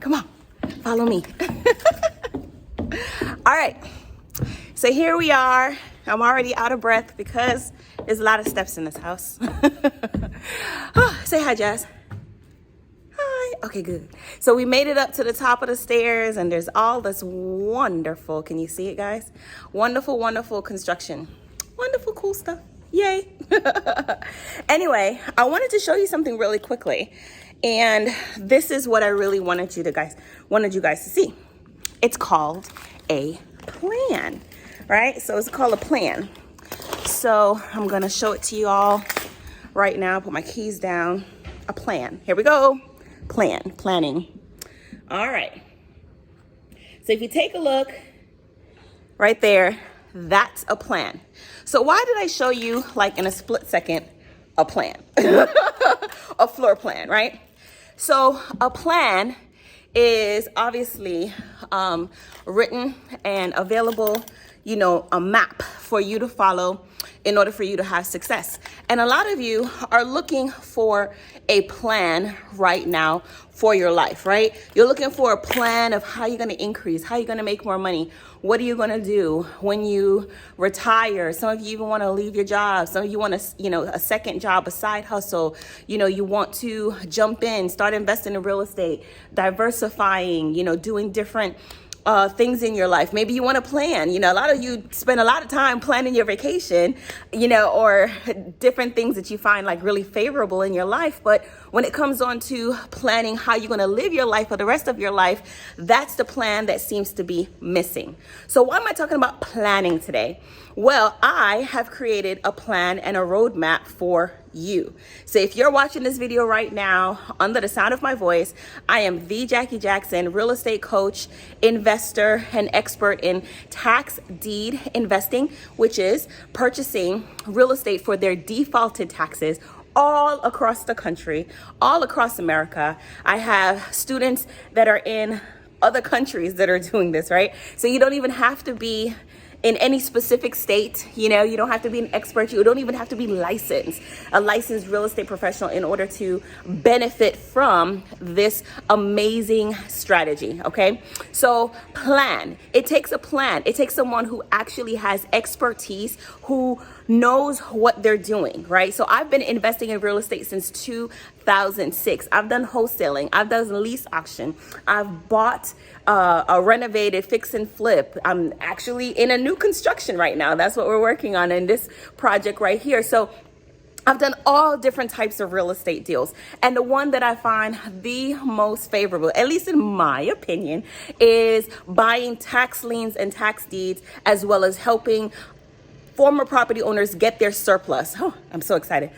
Come on, follow me. All right, so here we are. I'm already out of breath because there's a lot of steps in this house. Say hi, Jazz. Hi. Okay, good. So we made it up to the top of the stairs and there's all this wonderful, can you see it, guys? Wonderful, wonderful construction. Wonderful, cool stuff. Yay. Anyway, I wanted to show you something really quickly. And this is what I really wanted you guys to see. It's called a plan, right? So it's called a plan. So I'm gonna show it to you all right now. Put my keys down. A plan. Here we go. Planning. All right. So if you take a look right there, that's a plan. So why did I show you, like in a split second, a plan? A floor plan, right? So a plan is obviously written and available, you know, a map for you to follow in order for you to have success. And a lot of you are looking for a plan right now for your life, right? You're looking for a plan of how you're going to increase, how you're going to make more money. What are you going to do when you retire? Some of you even want to leave your job. Some of you want a second job, a side hustle. You want to jump in, start investing in real estate, diversifying, doing different things in your life. Maybe you want to plan. A lot of you spend a lot of time planning your vacation, or different things that you find like really favorable in your life. But when it comes on to planning how you're going to live your life for the rest of your life, that's the plan that seems to be missing. So why am I talking about planning today? Well, I have created a plan and a roadmap for you. So if you're watching this video right now, under the sound of my voice, I am the Jackie Jackson, real estate coach, investor, and expert in tax deed investing, which is purchasing real estate for their defaulted taxes all across the country, all across America. I have students that are in other countries that are doing this, right? So you don't even have to be in any specific state. You don't have to be an expert. You don't even have to be a licensed real estate professional in order to benefit from this amazing strategy, okay? So plan. It takes a plan. It takes someone who actually has expertise, who knows what they're doing, right? So I've been investing in real estate since 2006. I've done wholesaling. I've done lease auction. I've bought a renovated fix and flip. I'm actually in a new construction right now. That's what we're working on in this project right here. So I've done all different types of real estate deals. And the one that I find the most favorable, at least in my opinion, is buying tax liens and tax deeds, as well as helping former property owners get their surplus. Oh, I'm so excited.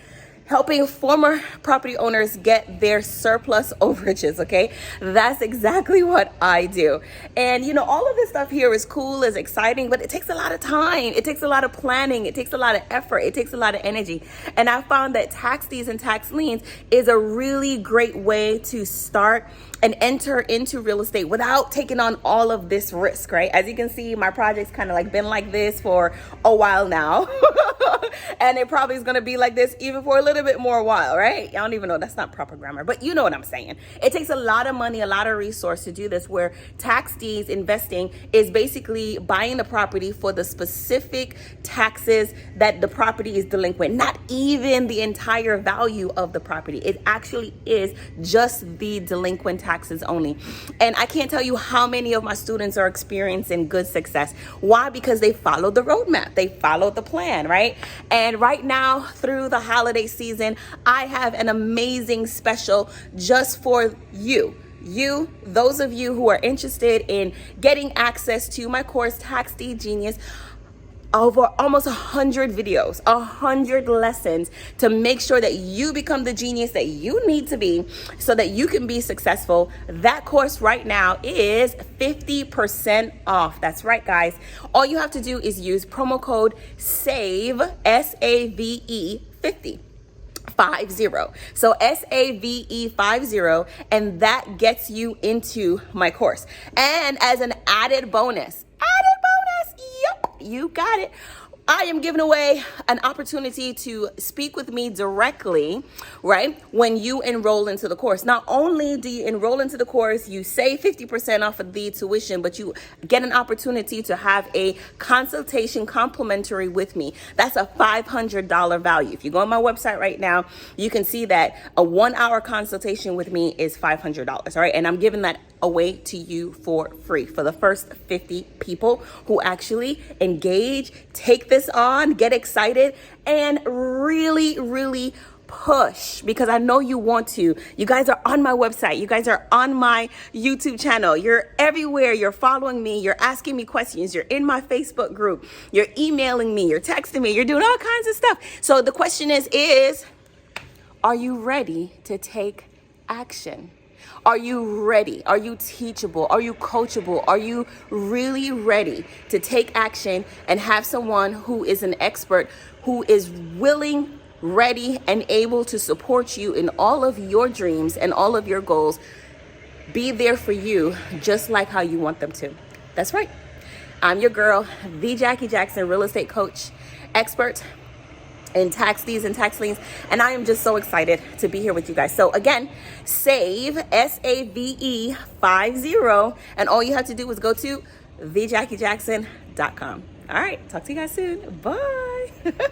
Helping former property owners get their surplus overages, okay? That's exactly what I do. And, all of this stuff here is cool, is exciting, but it takes a lot of time. It takes a lot of planning. It takes a lot of effort. It takes a lot of energy. And I found that tax deeds and tax liens is a really great way to start and enter into real estate without taking on all of this risk, right? As you can see, my project's kind of like been like this for a while now. And it probably is going to be like this even for a little bit more while, right? I don't even know. That's not proper grammar, but you know what I'm saying. It takes a lot of money, a lot of resource to do this, where tax deeds investing is basically buying the property for the specific taxes that the property is delinquent, not even the entire value of the property. It actually is just the delinquent taxes only. And I can't tell you how many of my students are experiencing good success. Why? Because they followed the roadmap. They followed the plan, right? And right now, through the holiday season, I have an amazing special just for you. Those of you who are interested in getting access to my course, Tax Deed Genius. Over almost 100 videos, 100 lessons to make sure that you become the genius that you need to be so that you can be successful. That course right now is 50% off. That's right, guys. All you have to do is use promo code SAVE, SAVE 50. 50. So SAVE 50, and that gets you into my course. And as an added bonus, yep, you got it. I am giving away an opportunity to speak with me directly, right? When you enroll into the course. Not only do you enroll into the course, you save 50% off of the tuition, but you get an opportunity to have a consultation complimentary with me. That's a $500 value. If you go on my website right now, you can see that a 1-hour consultation with me is $500, all right? And I'm giving that away to you for free for the first 50 people who actually engage, take this on, get excited, and really push, because I know you want to. You guys are on my website. You guys are on my YouTube channel. You're everywhere. You're following me. You're asking me questions. You're in my Facebook group. You're emailing me. You're texting me. You're doing all kinds of stuff. So the question is, are you ready to take action? Are you ready? Are you teachable? Are you coachable? Are you really ready to take action and have someone who is an expert, who is willing, ready, and able to support you in all of your dreams and all of your goals, be there for you just like how you want them to? That's right. I'm your girl, the Jackie Jackson, real estate coach, expert in tax deeds and tax liens, and I am just so excited to be here with you guys. So again, save, SAVE 50, and all you have to do is go to thejackyjackson.com. All right, talk to you guys soon. Bye.